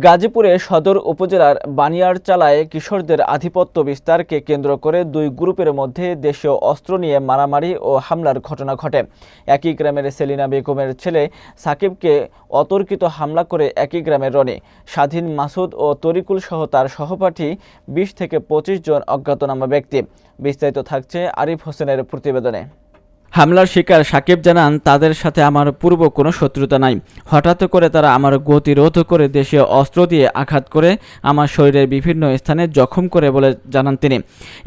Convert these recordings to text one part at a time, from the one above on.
গাজীপুরে সদর উপজেলার বানিয়ারচালায় কিশোরদের আধিপত্য বিস্তারকে কেন্দ্র করে দুই গ্রুপের মধ্যে দেশীয় অস্ত্র নিয়ে মারামারি ও হামলার ঘটনা ঘটে। একই গ্রামের সেলিনা বেগমের ছেলে সাকিবকে অতর্কিত হামলা করে একই গ্রামের রনি, স্বাধীন, মাসুদ ও তরিকুল সহ তার সহপাঠী ২০ থেকে ২৫ জন অজ্ঞাতনামা ব্যক্তি। বিস্তারিত থাকছে আরিফ হোসেনের প্রতিবেদনে। হামলার শিকার সাকিব জানান, তাদের সাথে আমার পূর্ব কোনো শত্রুতা নাই। হঠাৎ করে তারা আমার গতিরোধ করে দেশীয় অস্ত্র দিয়ে আঘাত করে আমার শরীরের বিভিন্ন স্থানে জখম করে বলে জানান তিনি।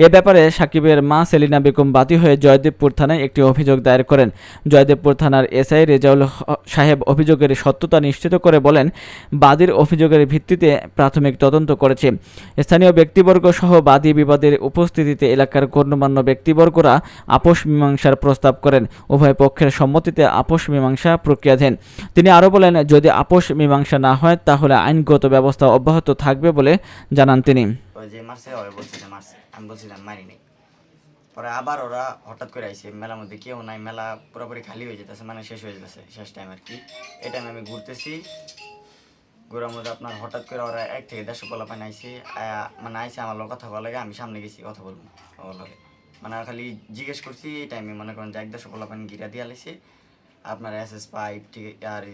এ ব্যাপারে সাকিবের মা সেলিনা বেগম বাদী হয়ে জয়দেবপুর থানায় একটি অভিযোগ দায়ের করেন। জয়দেবপুর থানার এসআই রেজাউল সাহেব অভিযোগের সত্যতা নিশ্চিত করে বলেন, বাদীর অভিযোগের ভিত্তিতে প্রাথমিক তদন্ত করেছে। স্থানীয় ব্যক্তিবর্গ সহ বাদী বিবাদের উপস্থিতিতে এলাকার গণ্যমান্য ব্যক্তিবর্গরা আপোষ মীমাংসার প্রস্তাব করেন। উভয় পক্ষের সম্মতিতে আপোষ মীমাংসা প্রক্রিয়াধীন। তিনি আরও বলেন, যদি আপোষ মীমাংসা না হয় তাহলে আইনগত ব্যবস্থা অব্যাহত থাকবে বলে জানান তিনি। আমি বলছিলাম মারিনি, পরে আবার ওরা হঠাৎ করে আইছে, মেলার মধ্যে কেউ নাই, মেলা পুরোপুরি খালি হয়ে যেতেছে, মানে শেষ হয়ে যেতেছে, শেষ টাইম আর কি। এই টাইমে আমি ঘুরতেছি, ঘোরার মধ্যে আপনার হঠাৎ করে ওরা 1 থেকে 150 পোলাপান আইছে, মানে আইসে আমার লোক কথা বলা লাগে, আমি সামনে গেছি কথা বলবো লাগে, মানে খালি জিজ্ঞেস করছি। এই টাইমে মনে করেন যে 150 পোলাপান গিরা দিয়ে আলাইছে, আপনার এসএস পাইপ আর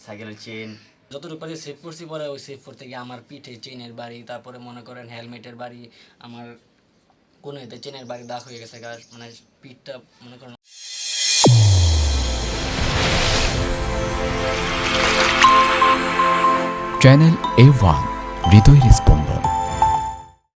সাইকেলের চেন যতটুকু পারি সেভ করছি। পরে ওই সেভ করতে গিয়ে আমার পিঠে চেনের বাড়ি, তারপরে মনে করেন হেলমেটের বাড়ি, আমার কোনো এতে চেনের বাড়ি দাগ হয়ে গেছে, মানে পিঠটা মনে করেন। চ্যানেল A1 হৃদয়ের স্পন্দন।